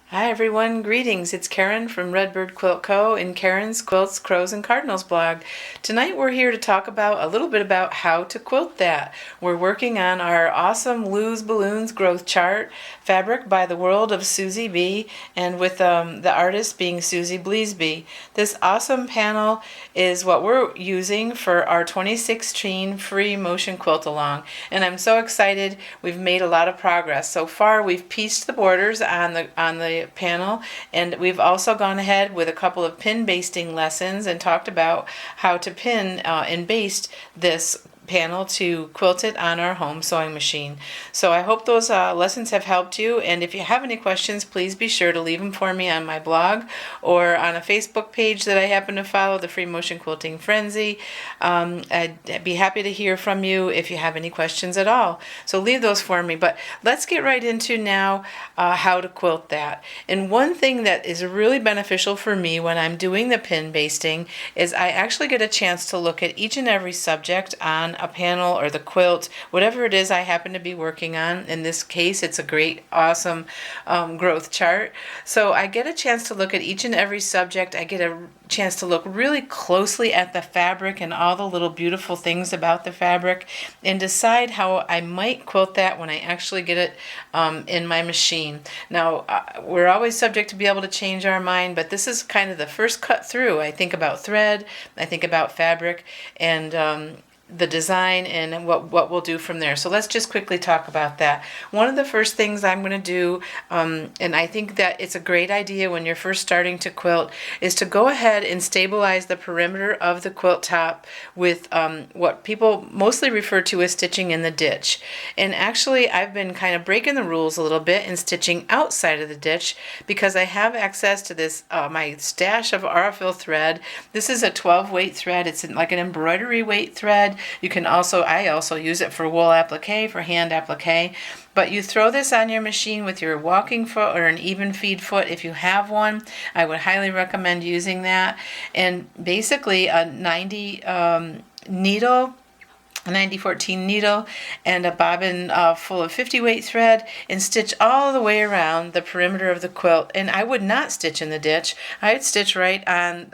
Hi everyone, greetings. It's Karen from Redbird Quilt Co. in Karen's Quilts, Crows, and Cardinals blog. Tonight we're here to talk about a little bit about how to quilt that. We're working on our awesome Lou's Balloons growth chart, fabric by the world of Susie B, and with the artist being Susie Bleasby. This awesome panel is what we're using for our 2016 free motion quilt along, and I'm so excited. We've made a lot of progress. So far we've pieced the borders on the panel, and we've also gone ahead with a couple of pin basting lessons and talked about how to pin and baste this panel to quilt it on our home sewing machine. So I hope those lessons have helped you, and if you have any questions, please be sure to leave them for me on my blog or on a Facebook page that I happen to follow, the Free Motion Quilting Frenzy. I'd be happy to hear from you if you have any questions at all. So leave those for me, but let's get right into now how to quilt that. And one thing that is really beneficial for me when I'm doing the pin basting is I actually get a chance to look at each and every subject on a panel or the quilt, whatever it is I happen to be working on. In this case, it's a great, awesome growth chart. So I get a chance to look at each and every subject. I get a chance to look really closely at the fabric and all the little beautiful things about the fabric and decide how I might quilt that when I actually get it in my machine. Now, we're always subject to be able to change our mind, but this is kind of the first cut through. I think about thread, I think about fabric, and the design and what we'll do from there. So let's just quickly talk about that. One of the first things I'm going to do, and I think that it's a great idea when you're first starting to quilt, is to go ahead and stabilize the perimeter of the quilt top with what people mostly refer to as stitching in the ditch. And actually I've been kind of breaking the rules a little bit and stitching outside of the ditch because I have access to this my stash of Aurifil thread. This is a 12 weight thread. It's like an embroidery weight thread. You can also, I also use it for wool applique, for hand applique. But you throw this on your machine with your walking foot or an even feed foot if you have one. I would highly recommend using that. And basically a 90 needle, a 9014 needle, and a bobbin full of 50 weight thread, and stitch all the way around the perimeter of the quilt. And I would not stitch in the ditch. I'd stitch right on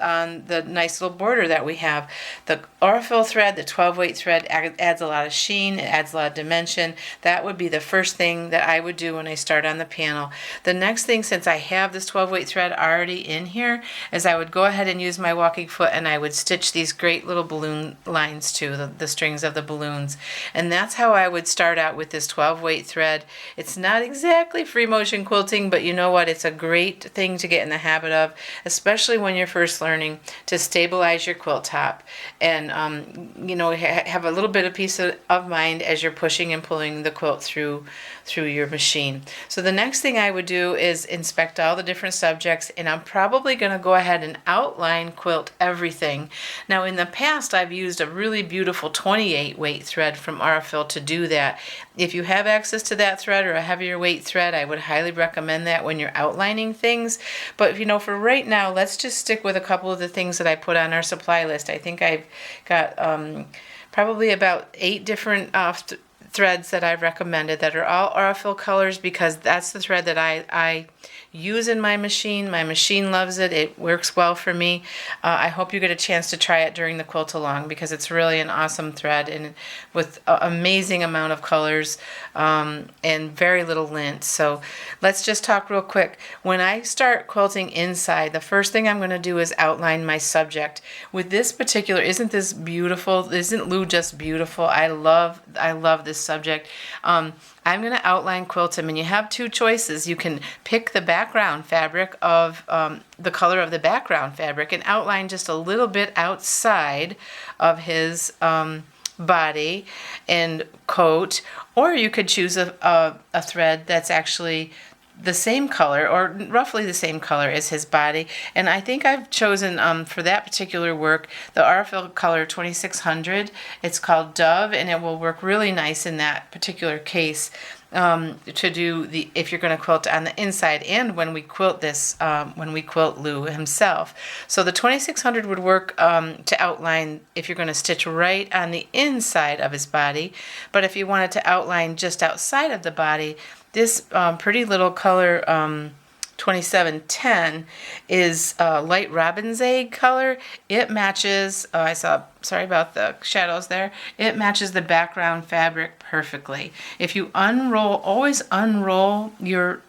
the nice little border that we have. The Aurifil thread, the 12 weight thread, adds a lot of sheen, it adds a lot of dimension. That would be the first thing that I would do when I start on the panel. The next thing, since I have this 12 weight thread already in here, is I would go ahead and use my walking foot, and I would stitch these great little balloon lines to the strings of the balloons. And that's how I would start out with this 12 weight thread. It's not exactly free motion quilting, but you know what? It's a great thing to get in the habit of, especially when you're first learning, to stabilize your quilt top and have a little bit of peace of mind as you're pushing and pulling the quilt through your machine. So the next thing I would do is inspect all the different subjects, and I'm probably going to go ahead and outline quilt everything. Now in the past I've used a really beautiful 28 weight thread from Aurifil to do that. If you have access to that thread or a heavier weight thread, I would highly recommend that when you're outlining things. But for right now, let's just stick with a couple of the things that I put on our supply list. I think I've got probably about 8 different threads that I've recommended that are all Aurifil colors, because that's the thread that I use in my machine. My machine loves it. It works well for me. I hope you get a chance to try it during the quilt along, because it's really an awesome thread and with an amazing amount of colors and very little lint. So let's just talk real quick. When I start quilting inside, the first thing I'm going to do is outline my subject. With this particular, isn't this beautiful? Isn't Lou just beautiful? I love this subject. I'm going to outline quilt him, and you have 2 choices. You can pick the background fabric of the color of the background fabric and outline just a little bit outside of his body and coat, or you could choose a thread that's actually the same color or roughly the same color as his body. And I think I've chosen for that particular work the Aurifil color 2600. It's called Dove, and it will work really nice in that particular case to do if you're going to quilt on the inside and when we quilt this, when we quilt Lou himself. So the 2600 would work to outline if you're going to stitch right on the inside of his body, but if you wanted to outline just outside of the body, this pretty little color 2710 is light robin's egg color. It matches, sorry about the shadows there, it matches the background fabric perfectly. If you unroll, always unroll your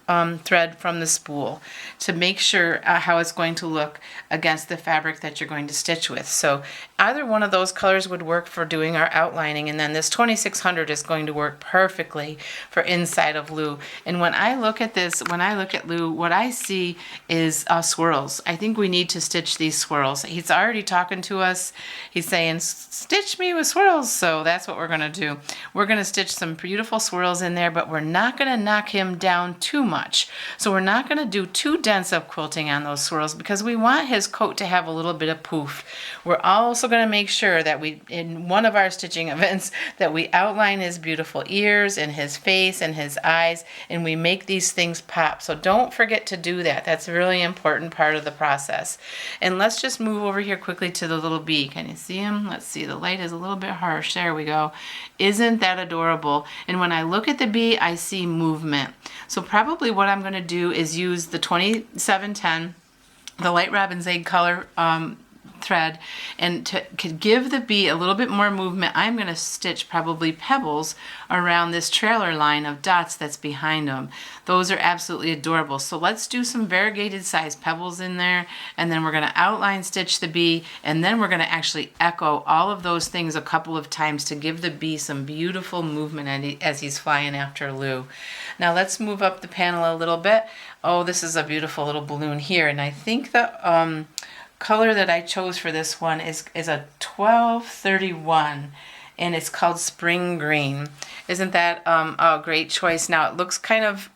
thread from the spool to make sure how it's going to look against the fabric that you're going to stitch with. So either one of those colors would work for doing our outlining, and then this 2600 is going to work perfectly for inside of Lou. And when I look at this, when I look at Lou, what I see is swirls. I think we need to stitch these swirls. He's already talking to us. He's saying, stitch me with swirls. So that's what we're going to do. We're going to stitch some beautiful swirls in there, but we're not going to knock him down too much. So we're not going to do too dense of quilting on those swirls because we want his coat to have a little bit of poof. We're also going to make sure that we, in one of our stitching events, that we outline his beautiful ears and his face and his eyes, and we make these things pop. So don't forget to do that. That's a really important part of the process. And let's just move over here quickly to the little bee. Can you see him? Let's see. The light is a little bit harsh. There we go. Isn't that adorable? And when I look at the bee, I see movement. So probably what I'm going to do is use the 2710, the light robin's egg color thread, and to give the bee a little bit more movement, I'm going to stitch probably pebbles around this trailer line of dots that's behind them. Those are absolutely adorable. So let's do some variegated size pebbles in there, and then we're going to outline stitch the bee, and then we're going to actually echo all of those things a couple of times to give the bee some beautiful movement as he's flying after Lou. Now let's move up the panel a little bit. Oh, this is a beautiful little balloon here, and I think the color that I chose for this one is a 1231, and it's called Spring Green. Isn't that a great choice? Now it looks kind of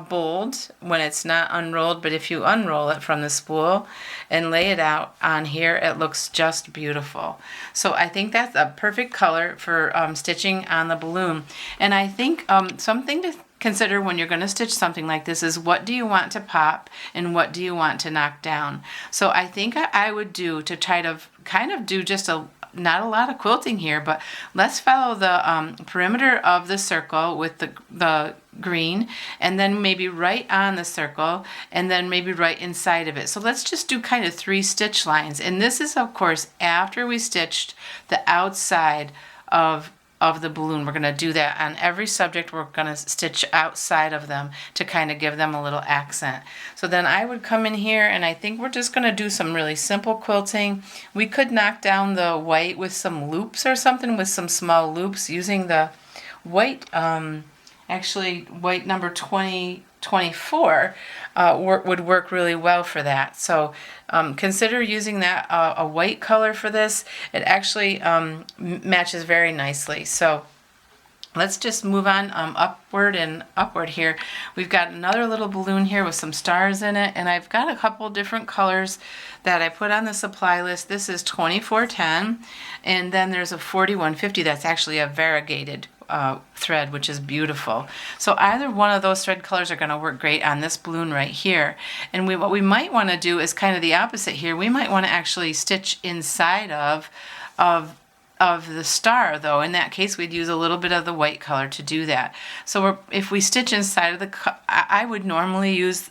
bold when it's not unrolled, but if you unroll it from the spool and lay it out on here, it looks just beautiful. So I think that's a perfect color for stitching on the balloon. And I think something to consider when you're going to stitch something like this is, what do you want to pop and what do you want to knock down? So I think I would do to try to kind of do just not a lot of quilting here, but let's follow the perimeter of the circle with the green, and then maybe right on the circle, and then maybe right inside of it. So let's just do kind of 3 stitch lines. And this is, of course, after we stitched the outside of the balloon. We're going to do that on every subject. We're going to stitch outside of them to kind of give them a little accent. So then I would come in here, and I think we're just going to do some really simple quilting. We could knock down the white with some loops or something, with some small loops using the white, actually white number 2024 would work really well for that. So consider using that a white color for this. It actually matches very nicely. So let's just move on upward and upward here. We've got another little balloon here with some stars in it, and I've got a couple different colors that I put on the supply list. This is 2410, and then there's a 4150 that's actually a variegated thread, which is beautiful. So either one of those thread colors are going to work great on this balloon right here. And what we might want to do is kind of the opposite here. We might want to actually stitch inside of the star, though. In that case, we'd use a little bit of the white color to do that. So if we stitch inside of I would normally use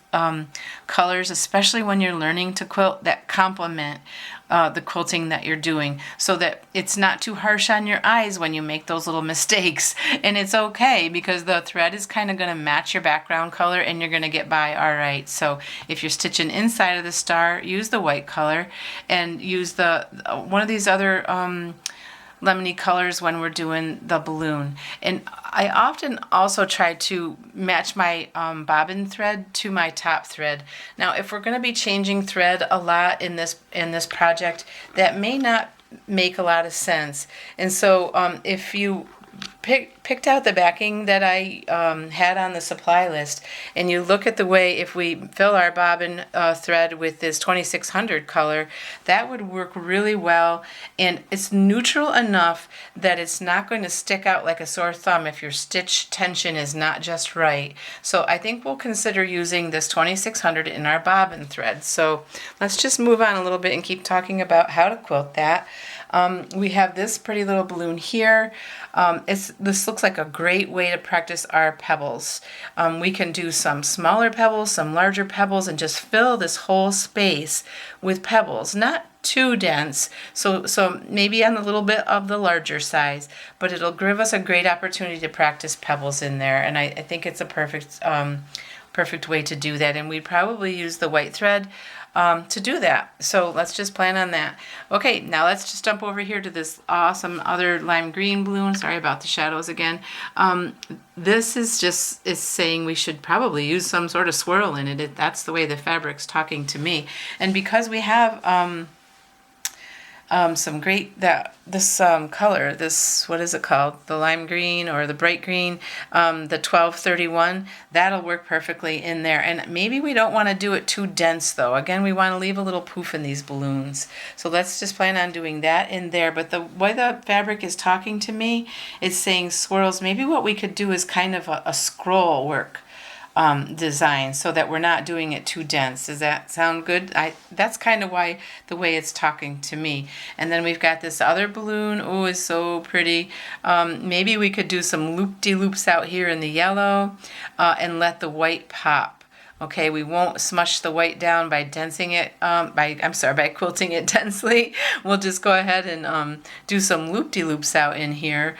colors, especially when you're learning to quilt, that complement the quilting that you're doing, so that it's not too harsh on your eyes when you make those little mistakes. And it's okay, because the thread is kind of going to match your background color and you're going to get by all right. So if you're stitching inside of the star, use the white color, and use the one of these other lemony colors when we're doing the balloon. And I often also try to match my bobbin thread to my top thread. Now, if we're going to be changing thread a lot in this project, that may not make a lot of sense. And so if you picked out the backing that I had on the supply list, and you look at the way, if we fill our bobbin thread with this 2600 color, that would work really well, and it's neutral enough that it's not going to stick out like a sore thumb if your stitch tension is not just right. So I think we'll consider using this 2600 in our bobbin thread. So let's just move on a little bit and keep talking about how to quilt that. We have this pretty little balloon here. It's this looks like a great way to practice our pebbles. We can do some smaller pebbles, some larger pebbles, and just fill this whole space with pebbles. Not too dense, so maybe on a little bit of the larger size, but it'll give us a great opportunity to practice pebbles in there, and I think it's a perfect way to do that. And we'd probably use the white thread to do that. So let's just plan on that. Okay, now let's just jump over here to this awesome other lime green balloon. Sorry about the shadows again. This is saying we should probably use some sort of swirl in it. That's the way the fabric's talking to me. And because we have some great, this color, this, what is it called? The lime green or the bright green, the 1231, that'll work perfectly in there. And maybe we don't want to do it too dense though. Again, we want to leave a little poof in these balloons. So let's just plan on doing that in there. But the way the fabric is talking to me, it's saying swirls. Maybe what we could do is kind of a scroll work. Design, so that we're not doing it too dense. Does that sound good? That's kind of why the way it's talking to me. And then we've got this other balloon. Oh, it's so pretty. Maybe we could do some loop-de-loops out here in the yellow and let the white pop. Okay, we won't smush the white down by densing it, by quilting it densely. We'll just go ahead and do some loop-de-loops out in here.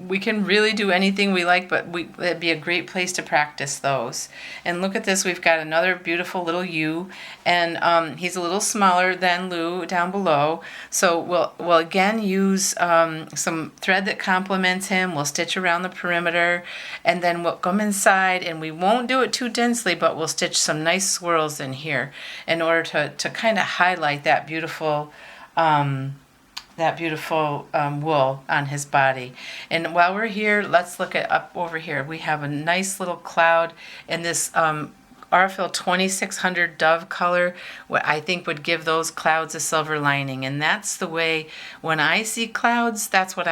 We can really do anything we like, but it'd be a great place to practice those. And look at this, we've got another beautiful little U, and he's a little smaller than Lou down below. So we'll again use some thread that complements him. We'll stitch around the perimeter, and then we'll come inside, and we won't do it too densely, but we'll stitch some nice swirls in here in order to kind of highlight that beautiful wool on his body. And while we're here, let's look at up over here. We have a nice little cloud in this Aurifil 2600 Dove color. What I think would give those clouds a silver lining, and that's the way when I see clouds, that's what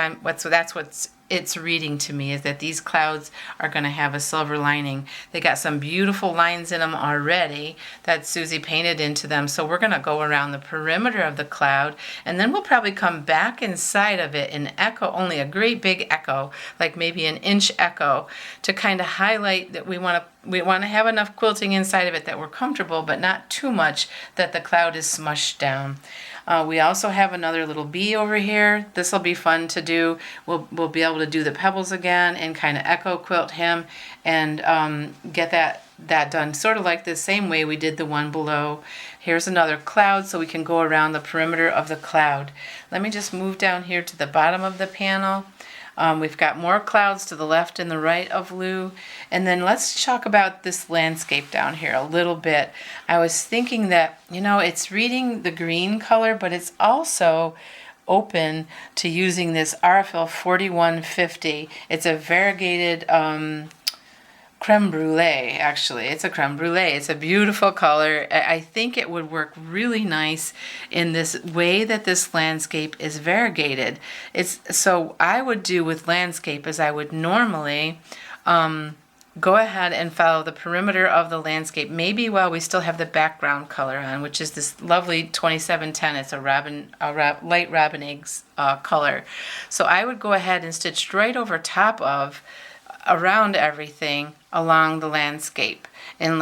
it's reading to me, is that these clouds are going to have a silver lining. They got some beautiful lines in them already that Susie painted into them. So we're going to go around the perimeter of the cloud, and then we'll probably come back inside of it and echo, only a great big echo, like maybe an inch echo, to kind of highlight that we want to have enough quilting inside of it that we're comfortable, but not too much that the cloud is smushed down. We also have another little bee over here. This will be fun to do. We'll be able to do the pebbles again and kind of echo quilt him and get that done sort of like the same way we did the one below. Here's another cloud, so we can go around the perimeter of the cloud. Let me just move down here to the bottom of the panel. We've got more clouds to the left and the right of Lou. And then let's talk about this landscape down here a little bit. I was thinking that, it's reading the green color, but it's also open to using this Aurifil 4150. It's a variegated creme brulee, actually. It's a creme brulee. It's a beautiful color. I think it would work really nice in this way that this landscape is variegated. So I would do with landscape as I would normally go ahead and follow the perimeter of the landscape, maybe while we still have the background color on, which is this lovely 2710. It's a light robin eggs color. So I would go ahead and stitch right over top of, around everything along the landscape, and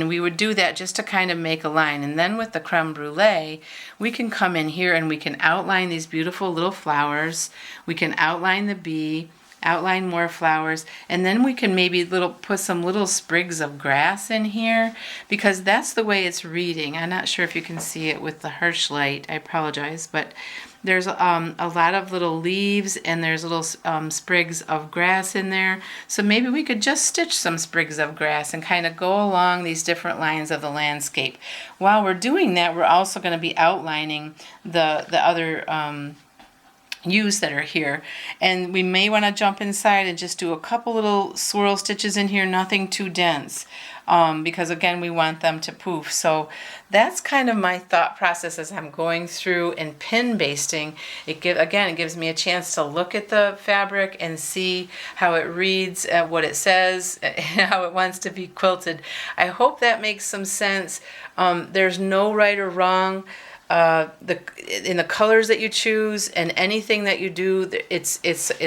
we would do that just to kind of make a line. And then with the creme brulee, we can come in here and we can outline these beautiful little flowers. We can outline the bee, outline more flowers, and then we can maybe put some little sprigs of grass in here, because that's the way it's reading. I'm not sure if you can see it with the harsh light. I apologize, but there's a lot of little leaves, and there's little sprigs of grass in there. So maybe we could just stitch some sprigs of grass and kind of go along these different lines of the landscape. While we're doing that, we're also going to be outlining the other U's that are here, and we may want to jump inside and just do a couple little swirl stitches in here, nothing too dense, because again we want them to poof. So that's kind of my thought process as I'm going through and pin basting. It gives me a chance to look at the fabric and see how it reads, what it says, how it wants to be quilted. I hope that makes some sense. There's no right or wrong. in the colors that you choose, and anything that you do, it's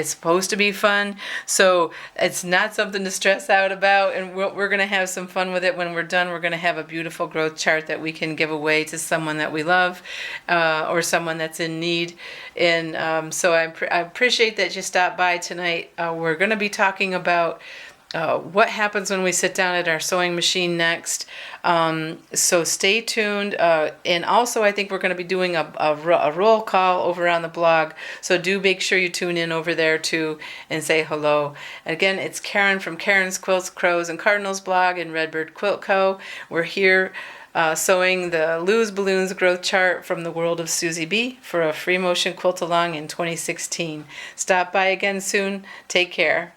supposed to be fun. So it's not something to stress out about, and we're going to have some fun with it. When we're done, we're going to have a beautiful growth chart that we can give away to someone that we love, or someone that's in need. And so I appreciate that you stopped by tonight. We're going to be talking about what happens when we sit down at our sewing machine next. So stay tuned. And also, I think we're going to be doing a roll call over on the blog. So do make sure you tune in over there too and say hello. Again, it's Karen from Karen's Quilts, Crows, and Cardinals blog in Redbird Quilt Co. We're here sewing the Lose Balloons growth chart from the world of Susie B for a free motion quilt along in 2016. Stop by again soon. Take care.